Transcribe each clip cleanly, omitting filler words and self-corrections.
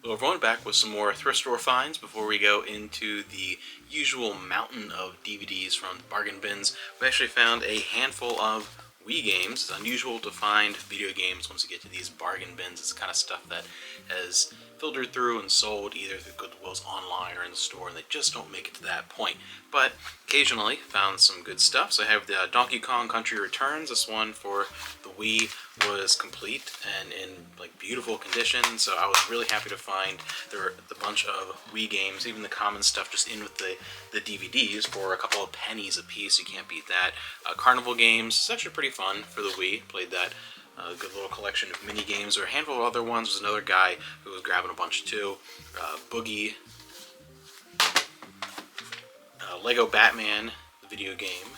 So everyone, back with some more thrift store finds before we go into the usual mountain of DVDs from the bargain bins. We actually found a handful of Wii games. It's unusual to find video games once you get to these bargain bins. It's the kind of stuff that has filtered through and sold either through Goodwills online or in the store, and they just don't make it to that point. But occasionally found some good stuff. So I have the Donkey Kong Country Returns. This one for the Wii was complete and in like beautiful condition, so I was really happy to find there were a bunch of Wii games, even the common stuff just in with the DVDs for a couple of pennies a piece. You can't beat that. Carnival games, it's actually pretty fun for the Wii. Played that. A good little collection of mini games. Or a handful of other ones. There's another guy who was grabbing a bunch too. Boogie, Lego Batman, the video game,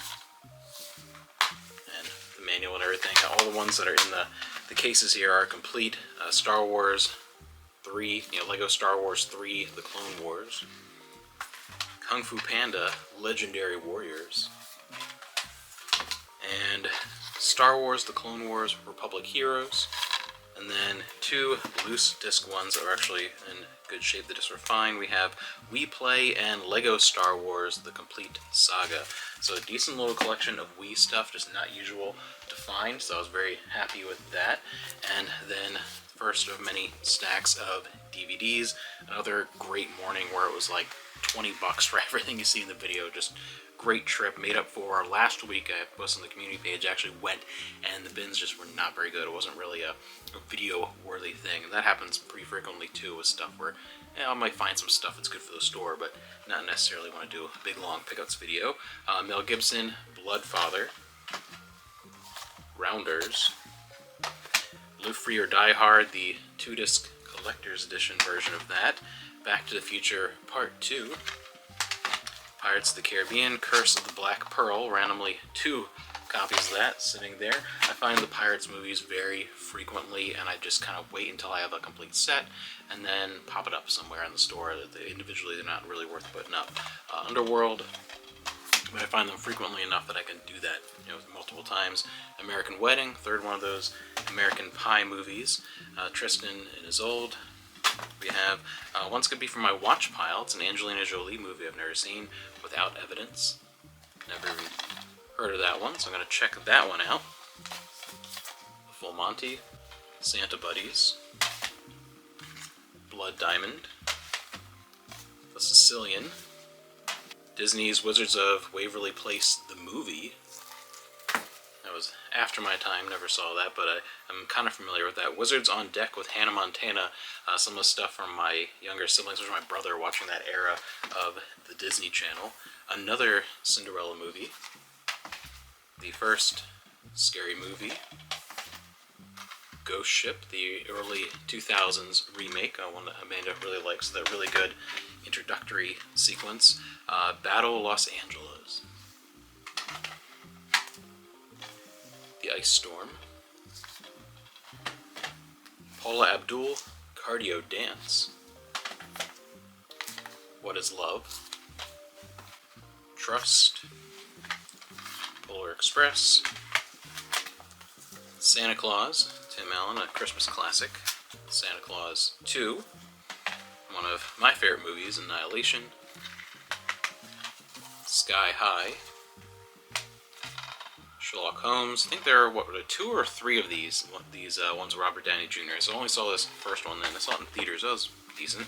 and the manual and everything. All the ones that are in the cases here are complete. Star Wars 3, Lego Star Wars 3, The Clone Wars, Kung Fu Panda, Legendary Warriors, and Star Wars, The Clone Wars, Republic Heroes, and then two loose disc ones that are actually in good shape. The discs are fine. We have Wii Play and Lego Star Wars, The Complete Saga. So a decent little collection of Wii stuff, just not usual to find, so I was very happy with that. And then first of many stacks of DVDs. Another great morning where it was like $20 for everything you see in the video. Just great trip, made up for last week. I posted on the community page, actually went, and the bins just were not very good. It wasn't really a video-worthy thing. And that happens pretty frequently too with stuff where I might find some stuff that's good for the store, but not necessarily want to do a big long pickouts video. Mel Gibson, Bloodfather, Rounders, Live Free or Die Hard, the 2-disc collector's edition version of that, Back to the Future Part 2, Pirates of the Caribbean, Curse of the Black Pearl, randomly 2 copies of that sitting there. I find the Pirates movies very frequently, and I just kind of wait until I have a complete set, and then pop it up somewhere in the store. Individually, they're not really worth putting up. Underworld, but I find them frequently enough that I can do that multiple times. American Wedding, third one of those American Pie movies. Tristan and Isolde. We have One's Gonna Be For My Watch Pile. It's an Angelina Jolie movie I've never seen, Without Evidence. Never even heard of that one, so I'm going to check that one out. The Full Monty, Santa Buddies, Blood Diamond, The Sicilian, Disney's Wizards of Waverly Place, the movie. That was after my time, never saw that, but I'm kind of familiar with that. Wizards on Deck with Hannah Montana, some of the stuff from my younger siblings, which was my brother watching that era of the Disney Channel. Another Cinderella movie. The first Scary Movie. Ghost Ship, the early 2000s remake, one that Amanda really likes, that really good introductory sequence. Battle Los Angeles. The Ice Storm. Paula Abdul, Cardio Dance. What is Love? Trust. Polar Express. Santa Claus, Tim Allen, a Christmas classic. Santa Claus 2, one of my favorite movies, Annihilation. Sky High. Sherlock Holmes. I think there are, 2 or 3 of these ones with Robert Downey Jr. So I only saw this first one then. I saw it in theaters. That was decent.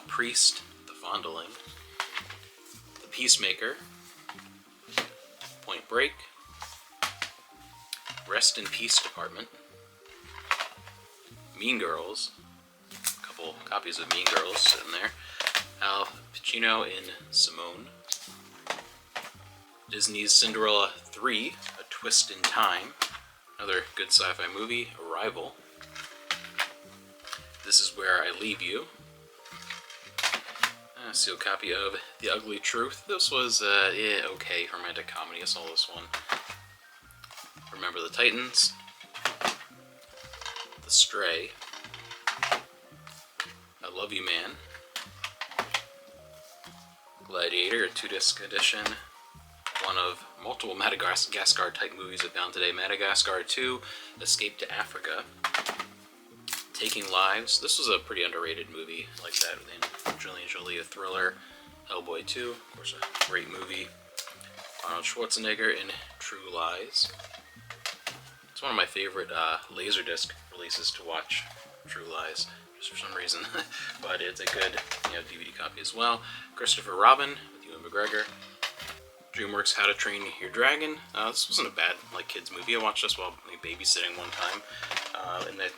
Priest, The Fondling. The Peacemaker. Point Break. Rest in Peace Department. Mean Girls. A couple copies of Mean Girls sitting there. Al Pacino in Simone. Disney's Cinderella 3, A Twist in Time. Another good sci-fi movie. Arrival. This Is Where I Leave You. A sealed copy of The Ugly Truth. This was okay romantic comedy. I saw this one. Remember the Titans. The Stray. I Love You Man. Gladiator, a 2-disc edition. One of multiple Madagascar type movies I found today. Madagascar 2, Escape to Africa. Taking Lives. This was a pretty underrated movie like that with Angelina Jolie, a thriller. Hellboy 2, of course, a great movie. Arnold Schwarzenegger in True Lies. It's one of my favorite Laserdisc releases to watch, True Lies, just for some reason. But it's a good DVD copy as well. Christopher Robin with Ewan McGregor. DreamWorks How to Train Your Dragon. This wasn't a bad kids movie. I watched this while babysitting one time. And they're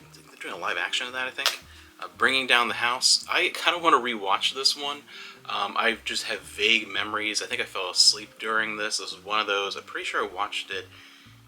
doing a live action of that, I think. Bringing Down the House. I kind of want to rewatch this one. I just have vague memories. I think I fell asleep during this. This was one of those. I'm pretty sure I watched it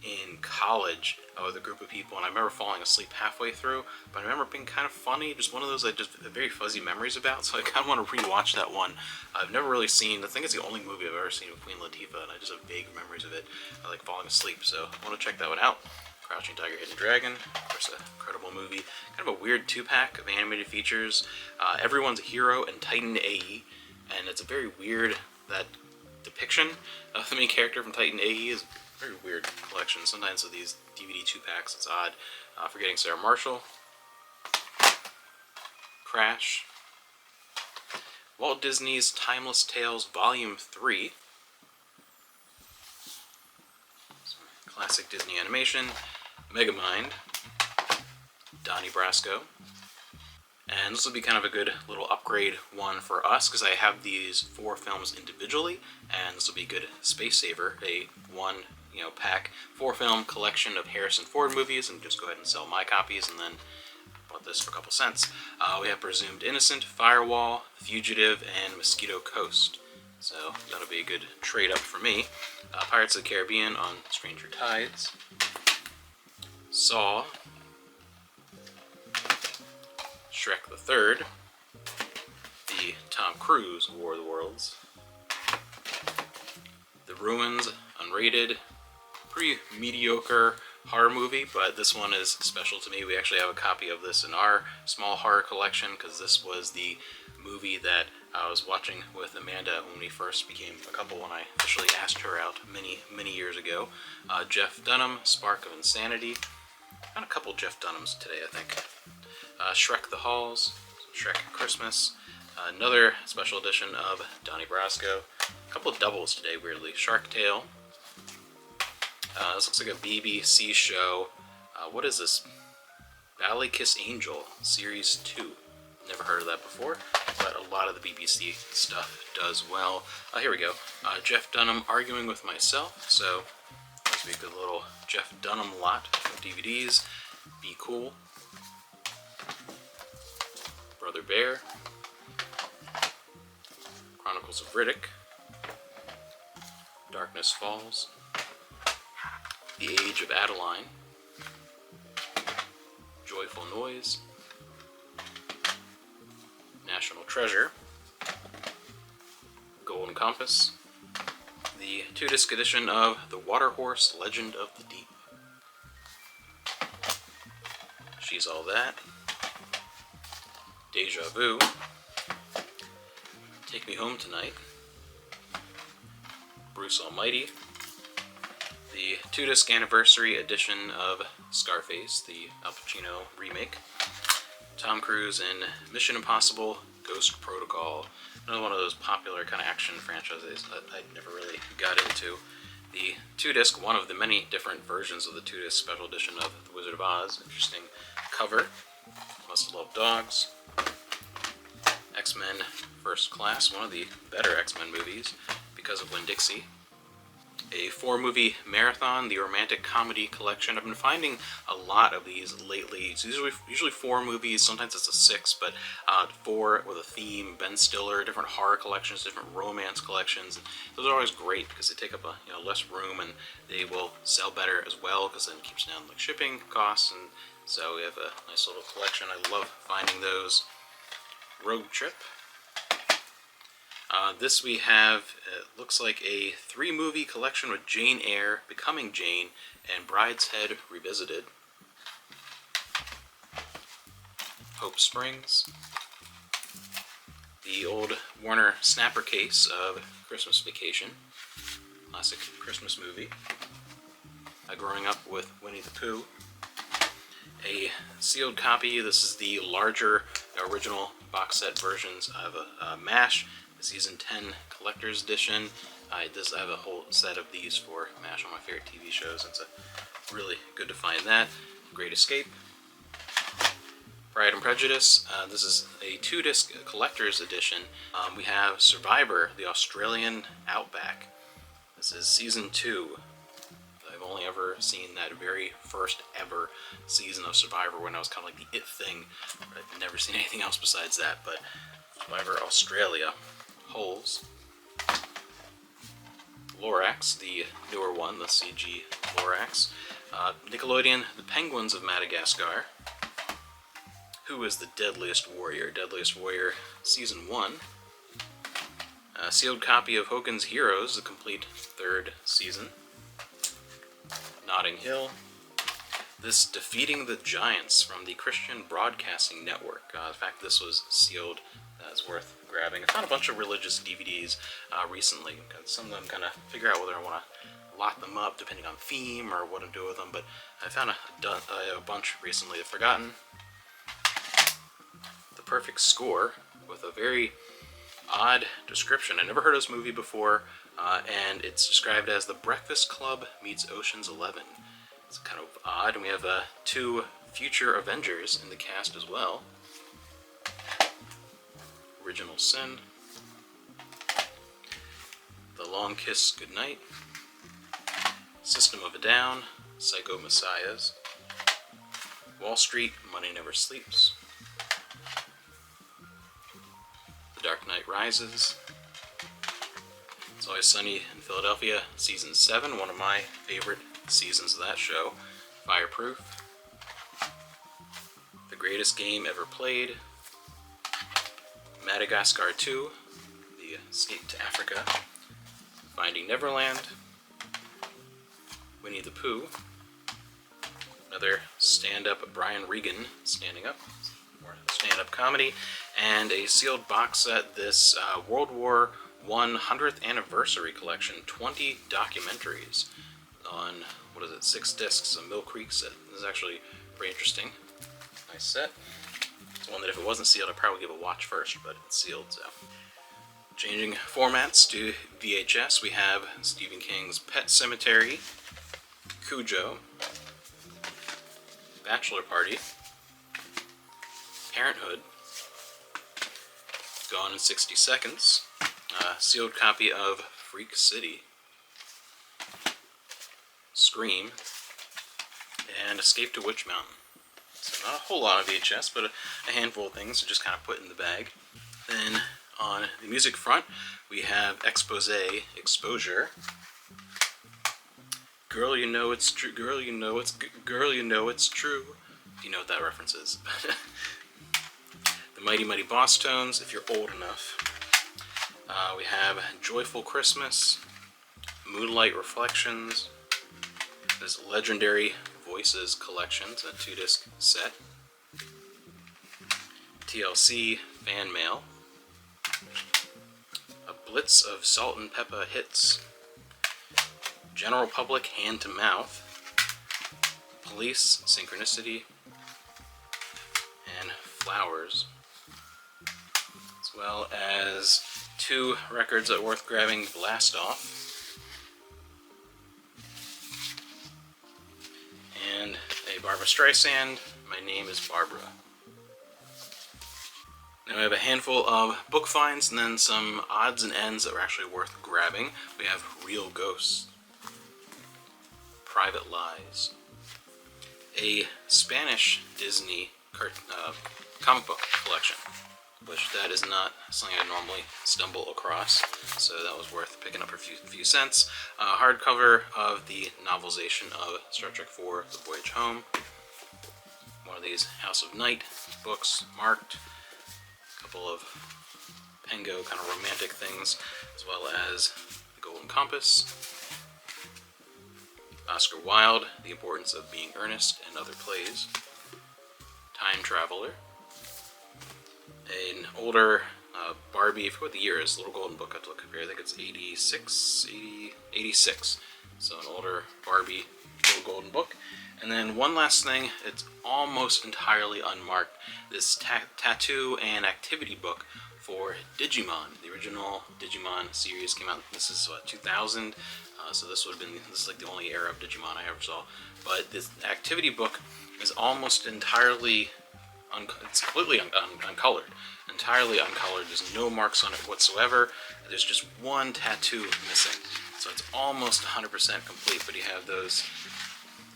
in college with a group of people, and I remember falling asleep halfway through, but I remember it being kind of funny. Just one of those I just have very fuzzy memories about, so I kind of want to rewatch that one. I've never really seen, I think it's the only movie I've ever seen with Queen Latifah, and I just have vague memories of it. I like falling asleep, so I want to check that one out. Crouching Tiger, Hidden Dragon, of course, an incredible movie. Kind of a weird two-pack of animated features. Everyone's a Hero and Titan AE, and it's a very weird, that depiction of the main character from Titan AE is a very weird collection. Sometimes with these DVD two-packs, it's odd. Forgetting Sarah Marshall. Crash. Walt Disney's Timeless Tales Volume 3. Classic Disney animation. Megamind. Donnie Brasco. And this will be kind of a good little upgrade one for us, because I have these 4 films individually, and this will be a good space saver, a pack 4-film collection of Harrison Ford movies, and just go ahead and sell my copies, and then bought this for a couple cents. We have Presumed Innocent, Firewall, Fugitive, and Mosquito Coast. So that'll be a good trade up for me. Pirates of the Caribbean on Stranger Tides. Saw. Shrek the Third. The Tom Cruise War of the Worlds. The Ruins, unrated. Pretty mediocre horror movie, but this one is special to me. We actually have a copy of this in our small horror collection, because this was the movie that I was watching with Amanda when we first became a couple, when I officially asked her out many years ago. Jeff Dunham, Spark of Insanity. Got a couple Jeff Dunhams today, I think. Shrek the Halls, Shrek Christmas. Another special edition of Donnie Brasco. A couple of doubles today, weirdly. Shark Tale. This looks like a BBC show. What is this? Ballet Kiss Angel, Series 2. Never heard of that before, but a lot of the BBC stuff does well. Here we go. Jeff Dunham, Arguing with Myself. So, this will be a good little Jeff Dunham lot of DVDs. Be Cool. Brother Bear. Chronicles of Riddick. Darkness Falls. The Age of Adeline. Joyful Noise. National Treasure. Golden Compass. The 2-disc edition of The Water Horse Legend of the Deep. She's All That. Deja Vu. Take Me Home Tonight. Bruce Almighty. The 2-disc anniversary edition of Scarface, the Al Pacino remake. Tom Cruise in Mission Impossible, Ghost Protocol. Another one of those popular kind of action franchises that I never really got into. The 2-disc, one of the many different versions of the 2-disc special edition of The Wizard of Oz. Interesting cover. Must Love Dogs. X-Men First Class, one of the better X-Men movies, because of Winn-Dixie. A 4-movie marathon, the Romantic Comedy Collection. I've been finding a lot of these lately. It's usually 4 movies, sometimes it's a 6, but 4 with a theme. Ben Stiller, different horror collections, different romance collections. Those are always great because they take up less room, and they will sell better as well, because then it keeps down shipping costs, and so we have a nice little collection. I love finding those. Road Trip. This we have, looks like a 3-movie collection with Jane Eyre, Becoming Jane, and Brideshead Revisited. Hope Springs. The old Warner Snapper case of Christmas Vacation. Classic Christmas movie. Growing up with Winnie the Pooh. A sealed copy. This is the larger original box set versions of MASH, the Season 10 Collector's Edition. I have a whole set of these for MASH, on my favorite TV shows. It's really good to find that. Great Escape. Pride and Prejudice. This is a 2-disc collector's edition. We have Survivor, the Australian Outback. This is Season 2. I've only ever seen that very first ever season of Survivor when I was kind of like the it thing. I've never seen anything else besides that, but Survivor Australia. Holes. Lorax, the newer one, the CG Lorax. Nickelodeon, The Penguins of Madagascar. Who is the Deadliest Warrior? Deadliest Warrior Season 1. A sealed copy of Hogan's Heroes, the complete 3rd season. Notting Hill. This Defeating the Giants from the Christian Broadcasting Network. In fact, this was sealed. That's worth grabbing. I found a bunch of religious DVDs recently. Some of them kind of figure out whether I want to lock them up depending on theme or what to do with them, but I found a bunch recently. I've forgotten. The Perfect Score, with a very odd description. I never heard of this movie before, and it's described as The Breakfast Club meets Ocean's 11. It's kind of odd, and we have 2 future Avengers in the cast as well. Original Sin. The Long Kiss Goodnight. System of a Down. Psycho Messiahs. Wall Street, Money Never Sleeps. The Dark Knight Rises. It's Always Sunny in Philadelphia, Season 7, one of my favorite seasons of that show. Fireproof. The Greatest Game Ever Played. Madagascar 2, The Escape to Africa. Finding Neverland. Winnie the Pooh. Another stand-up Brian Regan standing up. More stand-up comedy. And a sealed box set, this World War I 100th Anniversary Collection. 20 documentaries on, 6 discs, a Mill Creek set. This is actually pretty interesting. Nice set. It's one that if it wasn't sealed, I'd probably give a watch first, but it's sealed, so. Changing formats to VHS, we have Stephen King's Pet Sematary, Cujo, Bachelor Party, Parenthood, Gone in 60 Seconds, sealed copy of Freak City, Scream, and Escape to Witch Mountain. So not a whole lot of VHS, but a handful of things to just kind of put in the bag. Then on the music front, we have Exposure. Girl, you know it's true. Girl, you know it's true. If you know what that reference is. The Mighty Mighty Boss Tones, if you're old enough. We have Joyful Christmas, Moonlight Reflections, this Legendary Voices collection, it's a 2-disc set. TLC Fan Mail. A Blitz of Salt and Pepper Hits. General Public Hand to Mouth. Police Synchronicity. And Flowers. As well as 2 records that are worth grabbing, Blast Off. And a Barbra Streisand, My Name is Barbara. Now we have a handful of book finds and then some odds and ends that are actually worth grabbing. We have Real Ghosts, Private Lies, a Spanish Disney comic book collection, which that is not something I normally stumble across, so that was worth picking up for a few cents. Hardcover of the novelization of Star Trek IV, The Voyage Home. One of these House of Night books, marked. A couple of Pengo kind of romantic things, as well as The Golden Compass. Oscar Wilde, The Importance of Being Earnest, and Other Plays. Time Traveler. An older Barbie, I forget what the year is, Little Golden Book, I have to look up here, I think it's 86, so an older Barbie little golden book. And then one last thing, it's almost entirely unmarked. This tattoo and activity book for Digimon. The original Digimon series came out, this is 2000, so this is like the only era of Digimon I ever saw. But this activity book is almost entirely, it's completely uncolored. Entirely uncolored, there's no marks on it whatsoever. There's just one tattoo missing. So it's almost 100% complete, but you have those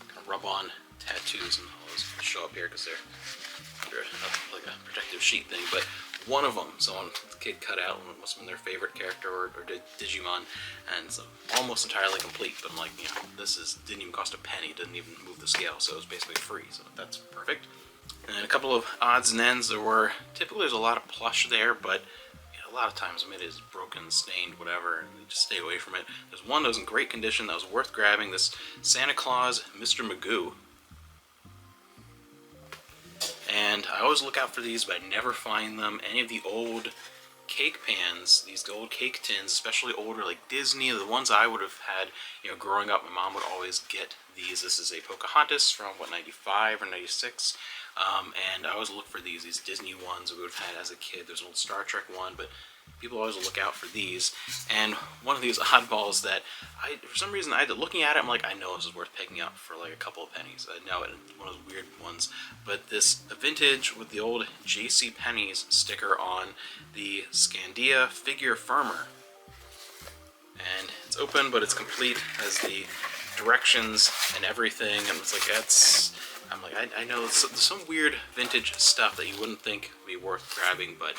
kind of rub-on tattoos, and I'll just show up here because they're under like a protective sheet thing, but one of them, someone, the kid cut out, must have been their favorite character or Digimon, and it's almost entirely complete, but I'm like, you know, didn't even cost a penny, didn't even move the scale, so it was basically free, so that's perfect. And then a couple of odds and ends. Typically there's a lot of plush there, but a lot of times it is broken, stained, whatever, and you just stay away from it. There's one that was in great condition that was worth grabbing, this Santa Claus Mr. Magoo. And I always look out for these, but I never find them. Any of the old cake pans, these old cake tins, especially older, like Disney, the ones I would have had, you know, growing up, my mom would always get these. This is a Pocahontas from, 95 or 96? And I always look for these Disney ones we would have had as a kid. There's an old Star Trek one, but people always look out for these. And one of these oddballs that for some reason, looking at it, I'm like, I know this is worth picking up for like a couple of pennies. I know it's one of those weird ones, but this vintage with the old J.C. Penney's sticker on the Scandia figure firmer. And it's open, but it's complete, has the directions and everything, and it's like, I'm like, I know there's some weird vintage stuff that you wouldn't think would be worth grabbing, but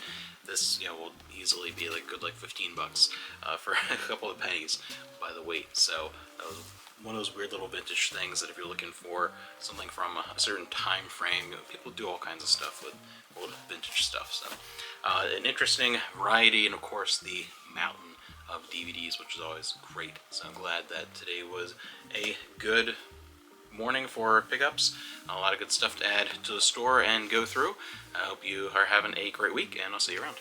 this, you know, will easily be like good, like $15 for a couple of pennies by the weight. So that was one of those weird little vintage things that if you're looking for something from a certain time frame, you know, people do all kinds of stuff with old vintage stuff. So an interesting variety, and of course the mountain of DVDs, which is always great. So I'm glad that today was a good morning for pickups. A lot of good stuff to add to the store and go through. I hope you are having a great week, and I'll see you around.